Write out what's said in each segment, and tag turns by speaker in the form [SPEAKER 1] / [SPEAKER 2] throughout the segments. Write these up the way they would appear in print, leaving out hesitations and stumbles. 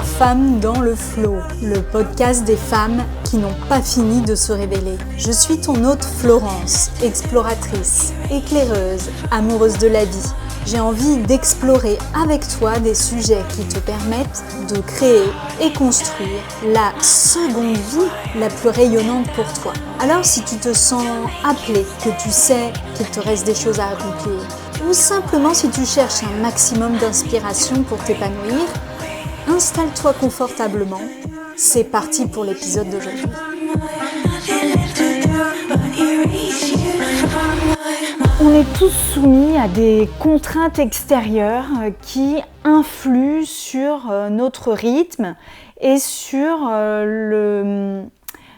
[SPEAKER 1] Femmes dans le Flow, le podcast des femmes qui n'ont pas fini de se révéler. Je suis ton hôte Florence, exploratrice, éclaireuse, amoureuse de la vie. J'ai envie d'explorer avec toi des sujets qui te permettent de créer et construire la seconde vie la plus rayonnante pour toi. Alors si tu te sens appelé, que tu sais qu'il te reste des choses à accomplir, ou simplement si tu cherches un maximum d'inspiration pour t'épanouir, installe-toi confortablement. C'est parti pour l'épisode d'aujourd'hui. On est tous soumis à des contraintes extérieures qui influent sur notre rythme et sur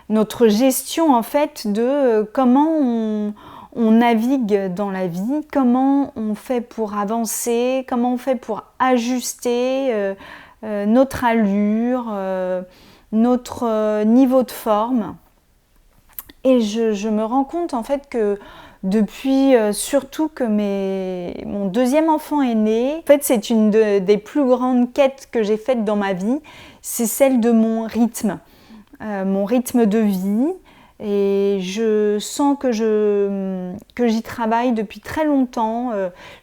[SPEAKER 1] notre gestion en fait de comment on navigue dans la vie, comment on fait pour avancer, comment on fait pour ajuster notre allure, notre niveau de forme. Et je me rends compte en fait que depuis surtout que mon deuxième enfant est né, en fait c'est une des plus grandes quêtes que j'ai faites dans ma vie, c'est celle de mon rythme de vie. Et je sens que j'y travaille depuis très longtemps.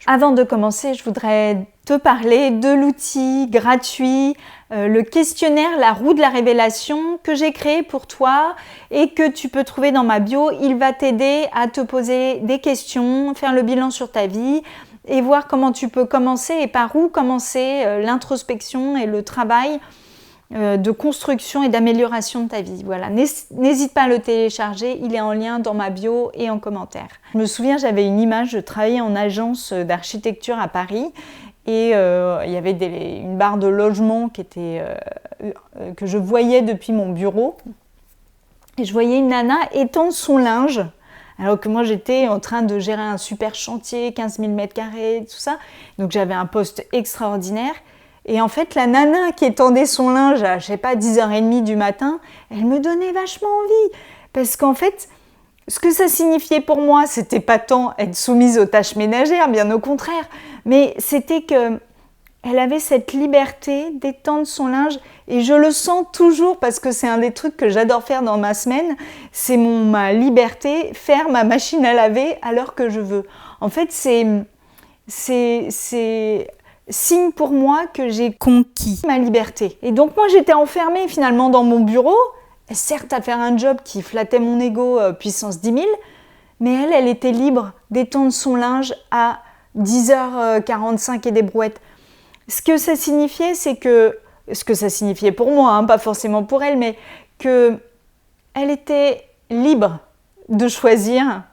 [SPEAKER 1] Avant de commencer, je voudrais te parler de l'outil gratuit, le questionnaire La Roue de la Révélation que j'ai créé pour toi et que tu peux trouver dans ma bio. Il va t'aider à te poser des questions, faire le bilan sur ta vie et voir comment tu peux commencer et par où commencer l'introspection et le travail de construction et d'amélioration de ta vie. Voilà, n'hésite pas à le télécharger, il est en lien dans ma bio et en commentaire. Je me souviens, j'avais une image, je travaillais en agence d'architecture à Paris et il y avait une barre de logement que je voyais depuis mon bureau et je voyais une nana étendre son linge alors que moi j'étais en train de gérer un super chantier, 15 000 m², tout ça, donc j'avais un poste extraordinaire. Et en fait, la nana qui étendait son linge à, 10h30 du matin, elle me donnait vachement envie. Parce qu'en fait, ce que ça signifiait pour moi, c'était pas tant être soumise aux tâches ménagères, bien au contraire, mais c'était qu'elle avait cette liberté d'étendre son linge. Et je le sens toujours parce que c'est un des trucs que j'adore faire dans ma semaine, c'est ma liberté, faire ma machine à laver à l'heure que je veux. En fait, c'est signe pour moi que j'ai conquis ma liberté. Et donc moi j'étais enfermée finalement dans mon bureau, certes à faire un job qui flattait mon ego puissance 10 000, mais elle était libre d'étendre son linge à 10h45 et des brouettes. Ce que ça signifiait, ce que ça signifiait pour moi, pas forcément pour elle, mais qu'elle était libre de choisir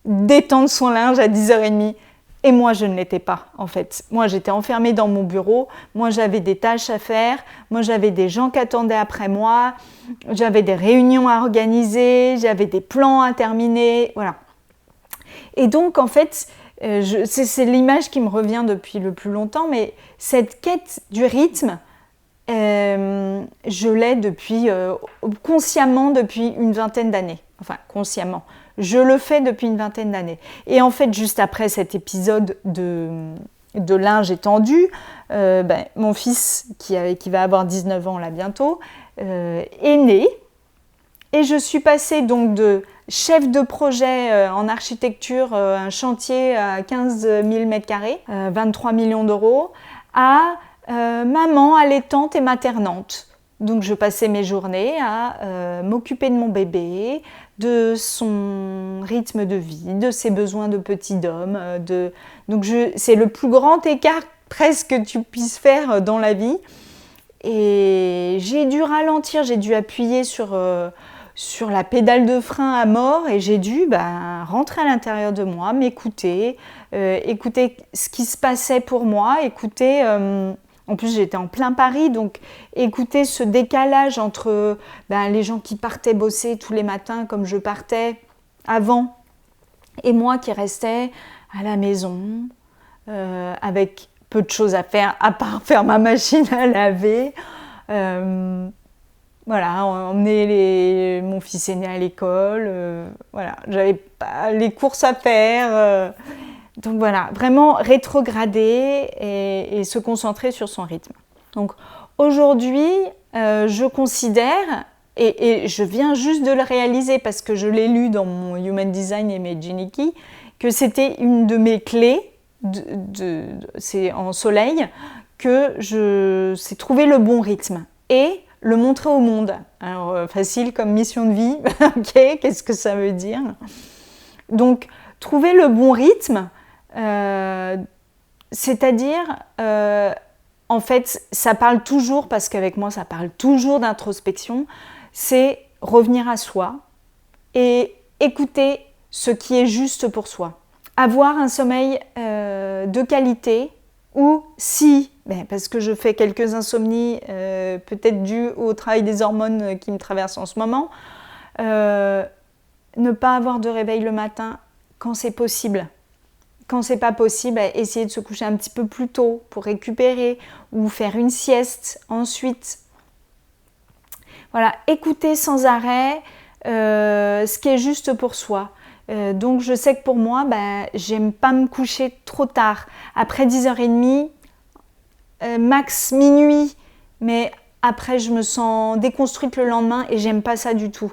[SPEAKER 1] d'étendre son linge à 10h30. Et moi, je ne l'étais pas, en fait. Moi, j'étais enfermée dans mon bureau. Moi, j'avais des tâches à faire. Moi, j'avais des gens qui attendaient après moi. J'avais des réunions à organiser. J'avais des plans à terminer. Voilà. Et donc, en fait, c'est l'image qui me revient depuis le plus longtemps. Mais cette quête du rythme, je l'ai consciemment depuis une vingtaine d'années. Enfin, consciemment. Je le fais depuis une vingtaine d'années. Et en fait, juste après cet épisode de linge étendu, mon fils, qui va avoir 19 ans là bientôt, est né. Et je suis passée donc de chef de projet en architecture, un chantier à 15 000 m², 23 millions d'euros, à maman allaitante et maternante. Donc je passais mes journées à m'occuper de mon bébé, de son rythme de vie, de ses besoins de petit homme. Donc c'est le plus grand écart presque que tu puisses faire dans la vie. Et j'ai dû ralentir, j'ai dû appuyer sur la pédale de frein à mort et j'ai dû rentrer à l'intérieur de moi, m'écouter, écouter ce qui se passait pour moi, écouter... En plus, j'étais en plein Paris, donc écouter ce décalage entre les gens qui partaient bosser tous les matins comme je partais avant et moi qui restais à la maison avec peu de choses à faire, à part faire ma machine à laver. Voilà, emmener mon fils aîné à l'école. Voilà, j'avais pas les courses à faire. Donc voilà, vraiment rétrograder et se concentrer sur son rythme. Donc aujourd'hui, je considère, et je viens juste de le réaliser parce que je l'ai lu dans mon Human Design et mes Gene Key, que c'était une de mes clés, c'est en soleil, que c'est trouver le bon rythme et le montrer au monde. Alors, facile comme mission de vie, ok, qu'est-ce que ça veut dire? Donc, trouver le bon rythme, c'est-à-dire, en fait, ça parle toujours, parce qu'avec moi, ça parle toujours d'introspection, c'est revenir à soi et écouter ce qui est juste pour soi. Avoir un sommeil de qualité, ou si, parce que je fais quelques insomnies, peut-être dues au travail des hormones qui me traversent en ce moment, ne pas avoir de réveil le matin quand c'est possible. Quand c'est pas possible, essayer de se coucher un petit peu plus tôt pour récupérer ou faire une sieste ensuite. Voilà, écouter sans arrêt ce qui est juste pour soi. Donc je sais que pour moi, j'aime pas me coucher trop tard. Après 10h30, max minuit, mais après je me sens déconstruite le lendemain et j'aime pas ça du tout.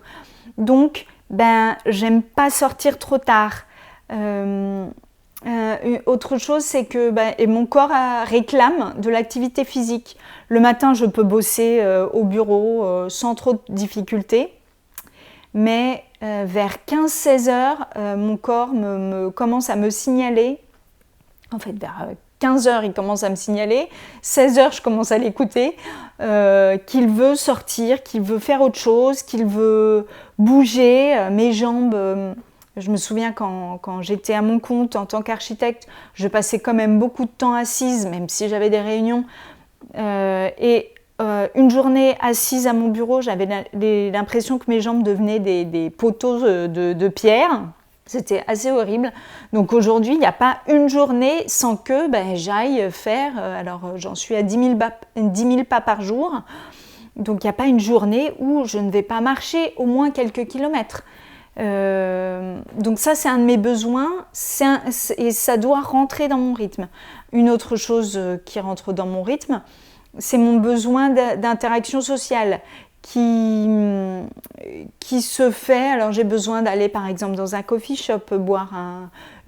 [SPEAKER 1] Donc j'aime pas sortir trop tard. Autre chose, c'est que et mon corps réclame de l'activité physique. Le matin, je peux bosser au bureau sans trop de difficultés, mais vers 15-16 heures, mon corps commence à me signaler, en fait vers 15 heures, il commence à me signaler, 16 heures, je commence à l'écouter, qu'il veut sortir, qu'il veut faire autre chose, qu'il veut bouger, mes jambes. Je me souviens quand j'étais à mon compte en tant qu'architecte, je passais quand même beaucoup de temps assise, même si j'avais des réunions. Une journée assise à mon bureau, j'avais l'impression que mes jambes devenaient des poteaux de pierre. C'était assez horrible. Donc aujourd'hui, il n'y a pas une journée sans que j'aille faire, alors j'en suis à 10 000 pas par jour. Donc il n'y a pas une journée où je ne vais pas marcher au moins quelques kilomètres. Donc ça, c'est un de mes besoins et ça doit rentrer dans mon rythme. Une autre chose qui rentre dans mon rythme, c'est mon besoin d'interaction sociale qui se fait. Alors j'ai besoin d'aller par exemple dans un coffee shop, boire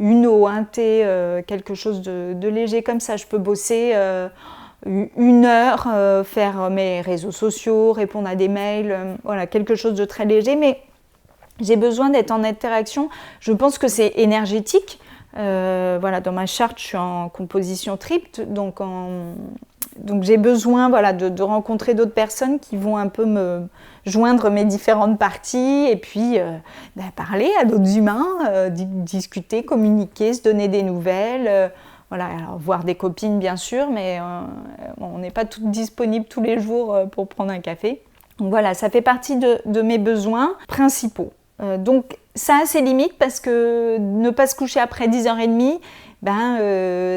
[SPEAKER 1] une eau, un thé, quelque chose de léger comme ça. Je peux bosser 1 heure, faire mes réseaux sociaux, répondre à des mails, voilà, quelque chose de très léger, mais j'ai besoin d'être en interaction. Je pense que c'est énergétique. Voilà, dans ma charte, je suis en composition triple, donc j'ai besoin de rencontrer d'autres personnes qui vont un peu me joindre mes différentes parties et puis parler à d'autres humains, discuter, communiquer, se donner des nouvelles. Voilà, alors voir des copines bien sûr, mais on n'est pas toutes disponibles tous les jours pour prendre un café. Donc voilà, ça fait partie de mes besoins principaux. Donc ça a ses limites parce que ne pas se coucher après 10h30,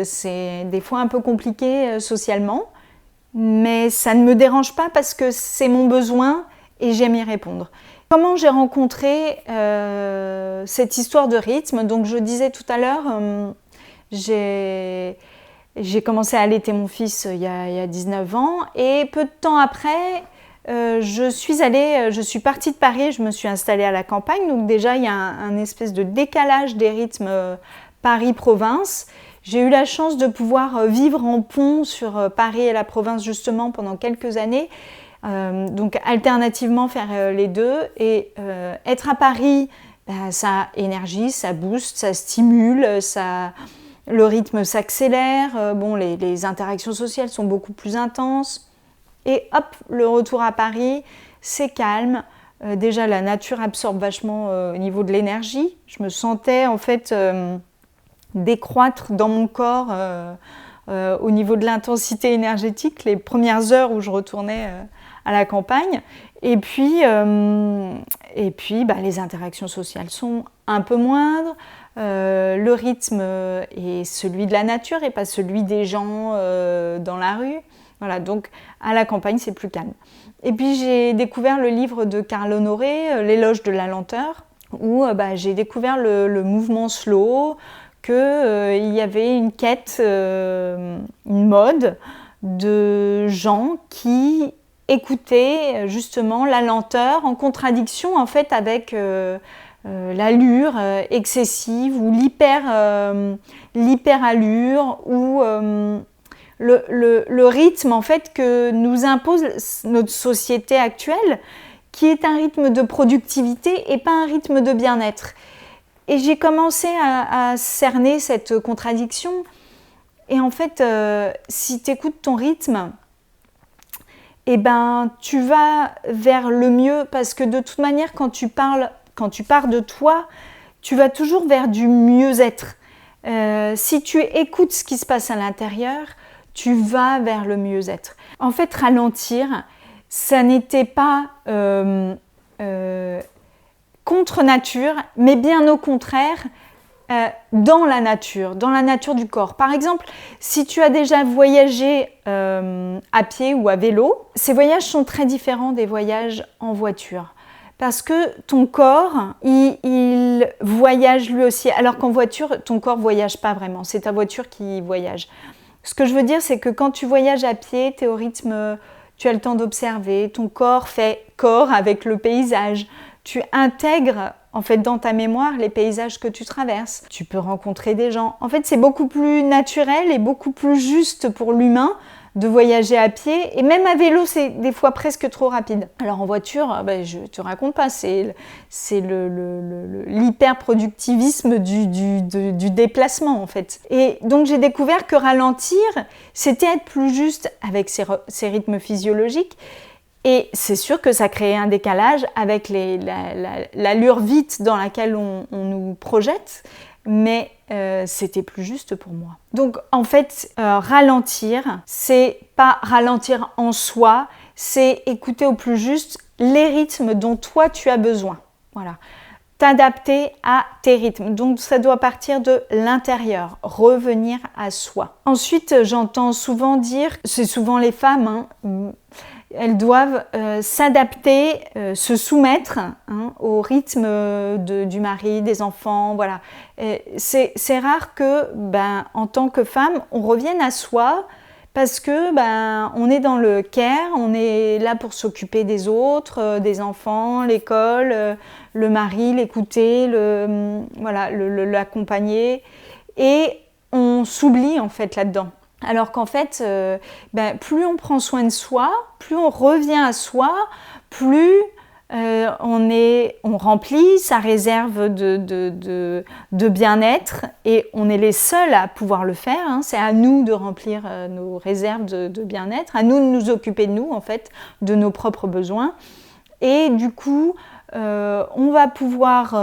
[SPEAKER 1] c'est des fois un peu compliqué socialement, mais ça ne me dérange pas parce que c'est mon besoin et j'aime y répondre. Comment j'ai rencontré cette histoire de rythme? Donc je disais tout à l'heure, j'ai commencé à allaiter mon fils il y a 19 ans et peu de temps après, je suis partie de Paris, je me suis installée à la campagne, donc déjà il y a un espèce de décalage des rythmes Paris-province. J'ai eu la chance de pouvoir vivre en pont sur Paris et la province justement pendant quelques années, donc alternativement faire les deux et être à Paris, ça énergie, ça booste, ça stimule, le rythme s'accélère, les interactions sociales sont beaucoup plus intenses. Et hop, le retour à Paris, c'est calme. Déjà, la nature absorbe vachement au niveau de l'énergie. Je me sentais en fait décroître dans mon corps au niveau de l'intensité énergétique les premières heures où je retournais à la campagne. Et puis les interactions sociales sont un peu moindres. Le rythme est celui de la nature et pas celui des gens dans la rue. Voilà, donc à la campagne, c'est plus calme. Et puis j'ai découvert le livre de Carl Honoré, L'éloge de la lenteur, où j'ai découvert le mouvement slow, qu'il y avait une quête, une mode de gens qui écoutaient justement la lenteur en contradiction en fait avec l'allure excessive ou l'hyper-allure ou le rythme en fait que nous impose notre société actuelle, qui est un rythme de productivité et pas un rythme de bien-être. Et j'ai commencé à cerner cette contradiction. Et en fait, si tu écoutes ton rythme, eh ben, tu vas vers le mieux, parce que de toute manière, quand tu pars de toi, tu vas toujours vers du mieux-être. Si tu écoutes ce qui se passe à l'intérieur, tu vas vers le mieux-être. En fait, ralentir, ça n'était pas contre nature, mais bien au contraire, dans la nature du corps. Par exemple, si tu as déjà voyagé à pied ou à vélo, ces voyages sont très différents des voyages en voiture. Parce que ton corps, il voyage lui aussi. Alors qu'en voiture, ton corps ne voyage pas vraiment. C'est ta voiture qui voyage. Ce que je veux dire, c'est que quand tu voyages à pied, tu es au rythme, tu as le temps d'observer. Ton corps fait corps avec le paysage. Tu intègres en fait dans ta mémoire les paysages que tu traverses. Tu peux rencontrer des gens. En fait, c'est beaucoup plus naturel et beaucoup plus juste pour l'humain de voyager à pied, et même à vélo, c'est des fois presque trop rapide. Alors en voiture, je ne te raconte pas, c'est l'hyper-productivisme du déplacement en fait. Et donc j'ai découvert que ralentir, c'était être plus juste avec ses rythmes physiologiques. Et c'est sûr que ça créait un décalage avec l'allure vite dans laquelle on nous projette, mais c'était plus juste pour moi. Donc en fait, ralentir, c'est pas ralentir en soi, c'est écouter au plus juste les rythmes dont toi tu as besoin. Voilà. T'adapter à tes rythmes. Donc ça doit partir de l'intérieur, revenir à soi. Ensuite, j'entends souvent dire, c'est souvent les femmes, elles doivent s'adapter, se soumettre au rythme du mari, des enfants, voilà. C'est rare que, en tant que femme, on revienne à soi, parce que on est dans le care, on est là pour s'occuper des autres, des enfants, l'école, le mari, l'écouter, l'accompagner, et on s'oublie en fait là-dedans. Alors qu'en fait, plus on prend soin de soi, plus on revient à soi, plus on remplit sa réserve de bien-être, et on est les seuls à pouvoir le faire. C'est à nous de remplir nos réserves de bien-être, à nous de nous occuper de nous, en fait, de nos propres besoins. Et du coup, on va pouvoir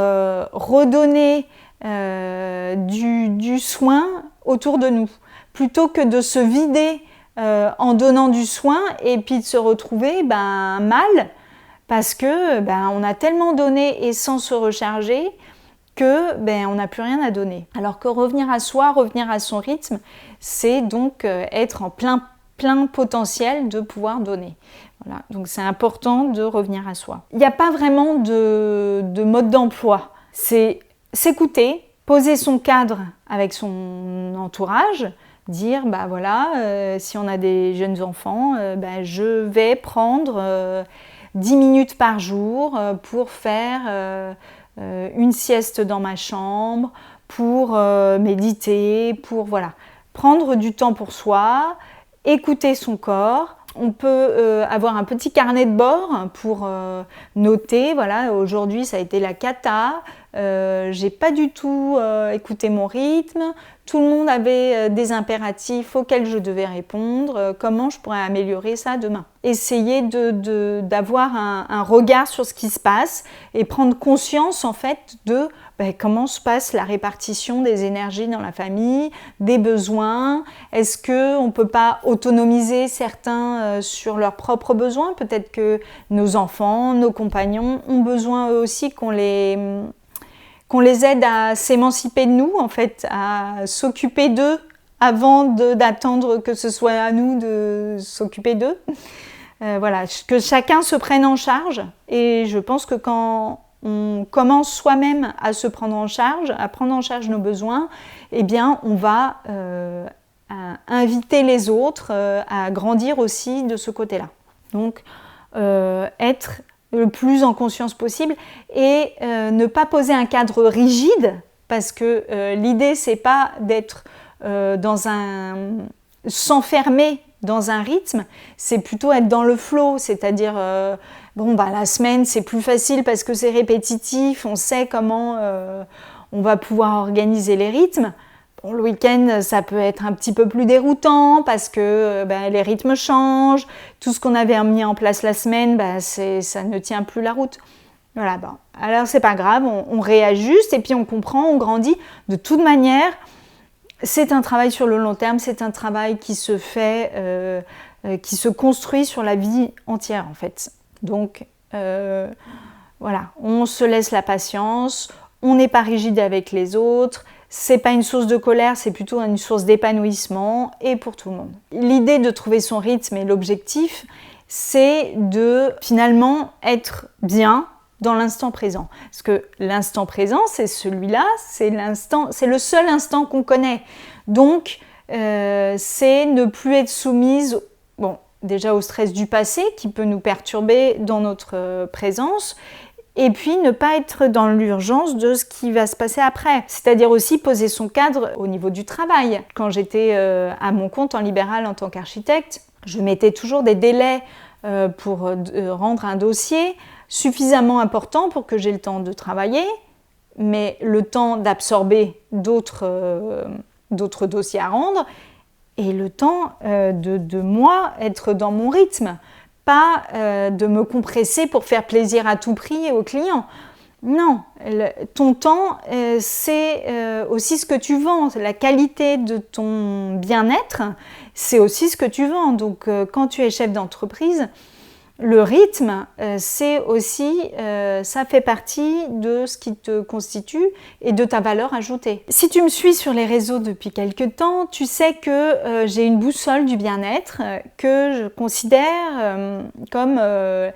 [SPEAKER 1] redonner du soin autour de nous, plutôt que de se vider en donnant du soin et puis de se retrouver mal, parce que on a tellement donné et sans se recharger que on n'a plus rien à donner. Alors que revenir à soi, revenir à son rythme, c'est donc être en plein potentiel de pouvoir donner. Voilà. Donc c'est important de revenir à soi. Il n'y a pas vraiment de mode d'emploi. C'est s'écouter, poser son cadre avec son entourage, dire si on a des jeunes enfants, je vais prendre 10 minutes par jour pour faire une sieste dans ma chambre, pour méditer, pour prendre du temps pour soi, écouter son corps. On peut avoir un petit carnet de bord pour noter, aujourd'hui ça a été la cata, j'ai pas du tout écouté mon rythme, tout le monde avait des impératifs auxquels je devais répondre, comment je pourrais améliorer ça demain. Essayer d'avoir un regard sur ce qui se passe et prendre conscience en fait de comment se passe la répartition des énergies dans la famille, des besoins. Est-ce qu'on ne peut pas autonomiser certains sur leurs propres besoins? Peut-être que nos enfants, nos compagnons ont besoin eux aussi qu'on les aide à s'émanciper de nous, en fait, à s'occuper d'eux avant d'attendre que ce soit à nous de s'occuper d'eux. Que chacun se prenne en charge. Et je pense que quand on commence soi-même à se prendre en charge, à prendre en charge nos besoins, on va inviter les autres à grandir aussi de ce côté-là. Donc, être le plus en conscience possible et ne pas poser un cadre rigide, parce que l'idée, c'est pas d'être s'enfermer dans un rythme, c'est plutôt être dans le flow, c'est-à-dire la semaine c'est plus facile parce que c'est répétitif, on sait comment on va pouvoir organiser les rythmes. Bon, le week-end ça peut être un petit peu plus déroutant parce que les rythmes changent, tout ce qu'on avait mis en place la semaine, ça ne tient plus la route. Voilà, alors c'est pas grave, on réajuste et puis on comprend, on grandit. De toute manière, c'est un travail sur le long terme, c'est un travail qui se fait, qui se construit sur la vie entière en fait. Donc on se laisse la patience, on n'est pas rigide avec les autres, c'est pas une source de colère, c'est plutôt une source d'épanouissement et pour tout le monde. L'idée de trouver son rythme et l'objectif, c'est de finalement être bien dans l'instant présent. Parce que l'instant présent, c'est celui-là, c'est le seul instant qu'on connaît. Donc, c'est ne plus être soumise, déjà au stress du passé qui peut nous perturber dans notre présence, et puis ne pas être dans l'urgence de ce qui va se passer après. C'est-à-dire aussi poser son cadre au niveau du travail. Quand j'étais à mon compte en libéral en tant qu'architecte, je mettais toujours des délais pour rendre un dossier suffisamment important pour que j'ai le temps de travailler, mais le temps d'absorber d'autres dossiers à rendre et le temps de moi être dans mon rythme, pas de me compresser pour faire plaisir à tout prix aux clients. Non, ton temps, c'est aussi ce que tu vends. La qualité de ton bien-être, c'est aussi ce que tu vends. Donc, quand tu es chef d'entreprise, le rythme, c'est aussi, ça fait partie de ce qui te constitue et de ta valeur ajoutée. Si tu me suis sur les réseaux depuis quelques temps, tu sais que j'ai une boussole du bien-être que je considère comme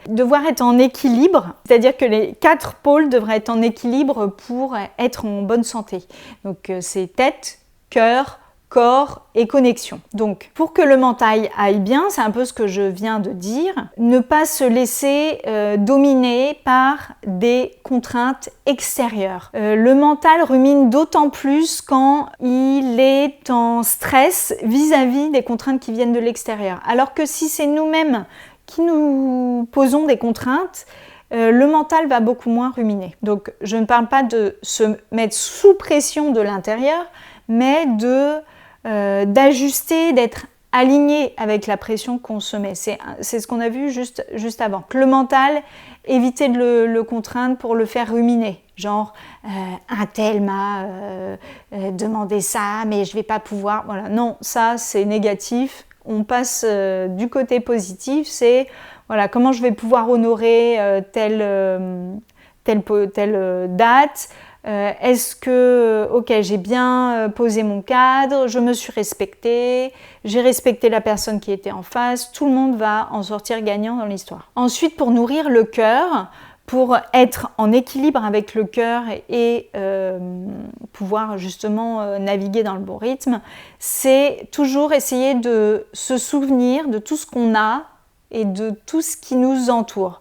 [SPEAKER 1] devoir être en équilibre, c'est-à-dire que les 4 pôles devraient être en équilibre pour être en bonne santé. Donc c'est tête, cœur, corps et connexion. Donc, pour que le mental aille bien, c'est un peu ce que je viens de dire, ne pas se laisser dominer par des contraintes extérieures. Le mental rumine d'autant plus quand il est en stress vis-à-vis des contraintes qui viennent de l'extérieur. Alors que si c'est nous-mêmes qui nous posons des contraintes, le mental va beaucoup moins ruminer. Donc, je ne parle pas de se mettre sous pression de l'intérieur, mais d'ajuster, d'être aligné avec la pression qu'on se met. C'est ce qu'on a vu juste avant. Le mental, éviter de le contraindre pour le faire ruminer. Genre, un tel m'a demandé ça, mais je ne vais pas pouvoir. Voilà. Non, ça c'est négatif. On passe du côté positif, c'est comment je vais pouvoir honorer telle date. Est-ce que, j'ai bien posé mon cadre, je me suis respectée, j'ai respecté la personne qui était en face, tout le monde va en sortir gagnant dans l'histoire. Ensuite, pour nourrir le cœur, pour être en équilibre avec le cœur et pouvoir justement naviguer dans le bon rythme, c'est toujours essayer de se souvenir de tout ce qu'on a et de tout ce qui nous entoure.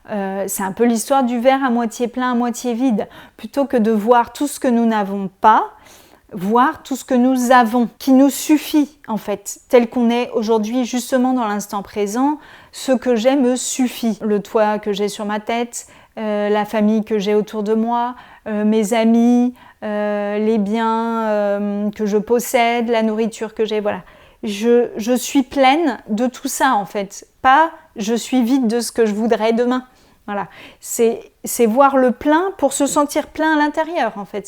[SPEAKER 1] C'est un peu l'histoire du verre à moitié plein, à moitié vide. Plutôt que de voir tout ce que nous n'avons pas, voir tout ce que nous avons, qui nous suffit en fait, tel qu'on est aujourd'hui justement dans l'instant présent. Ce que j'ai me suffit. Le toit que j'ai sur ma tête, la famille que j'ai autour de moi, mes amis, les biens que je possède, la nourriture que j'ai, voilà. Je suis pleine de tout ça en fait, pas je suis vide de ce que je voudrais demain. Voilà, c'est voir le plein pour se sentir plein à l'intérieur en fait,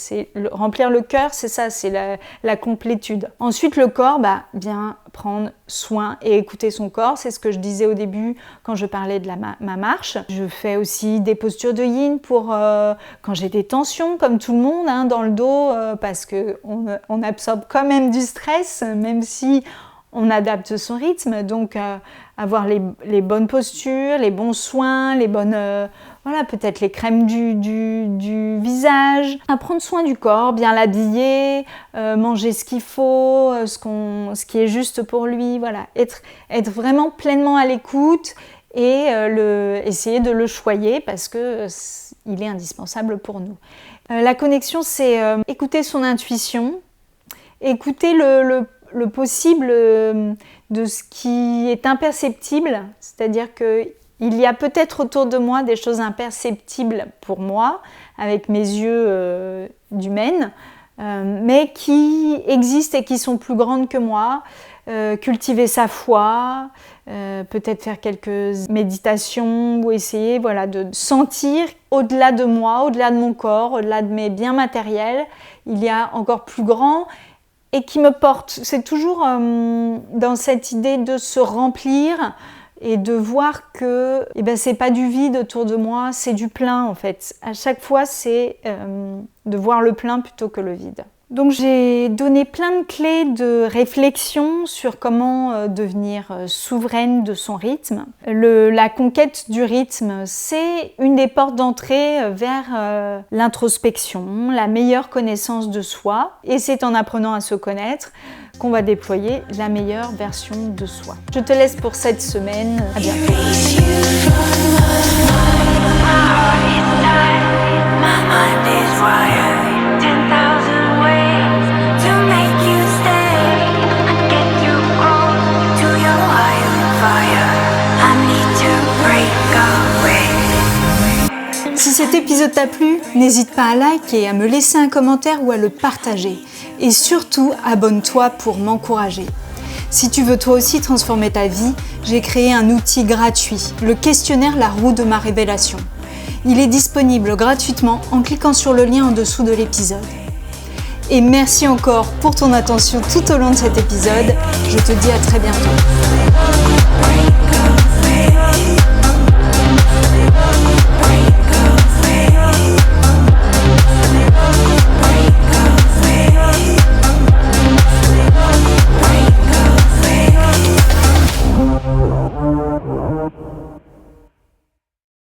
[SPEAKER 1] remplir le cœur, c'est ça, c'est la complétude. Ensuite le corps, bien prendre soin et écouter son corps, c'est ce que je disais au début quand je parlais de ma marche. Je fais aussi des postures de yin pour quand j'ai des tensions comme tout le monde dans le dos parce qu'on absorbe quand même du stress, même si on adapte son rythme, donc avoir les bonnes postures, les bons soins, les bonnes, voilà, peut-être les crèmes du visage, à prendre soin du corps, bien l'habiller, manger ce qu'il faut, ce qui est juste pour lui, voilà, être vraiment pleinement à l'écoute et essayer de le choyer parce que il est indispensable pour nous. La connexion, c'est écouter son intuition, écouter le possible de ce qui est imperceptible, c'est-à-dire qu'il y a peut-être autour de moi des choses imperceptibles pour moi, avec mes yeux d'humaine, mais qui existent et qui sont plus grandes que moi. Cultiver sa foi, peut-être faire quelques méditations ou essayer de sentir au-delà de moi, au-delà de mon corps, au-delà de mes biens matériels, il y a encore plus grand et qui me porte. C'est toujours dans cette idée de se remplir et de voir que c'est pas du vide autour de moi, c'est du plein en fait. À chaque fois, c'est de voir le plein plutôt que le vide. Donc j'ai donné plein de clés de réflexion sur comment devenir souveraine de son rythme. La conquête du rythme, c'est une des portes d'entrée vers l'introspection, la meilleure connaissance de soi. Et c'est en apprenant à se connaître qu'on va déployer la meilleure version de soi. Je te laisse pour cette semaine. À bientôt. Si cet épisode t'a plu, n'hésite pas à liker, à me laisser un commentaire ou à le partager. Et surtout, abonne-toi pour m'encourager. Si tu veux toi aussi transformer ta vie, j'ai créé un outil gratuit, le questionnaire La Roue de ma révélation. Il est disponible gratuitement en cliquant sur le lien en dessous de l'épisode. Et merci encore pour ton attention tout au long de cet épisode. Je te dis à très bientôt.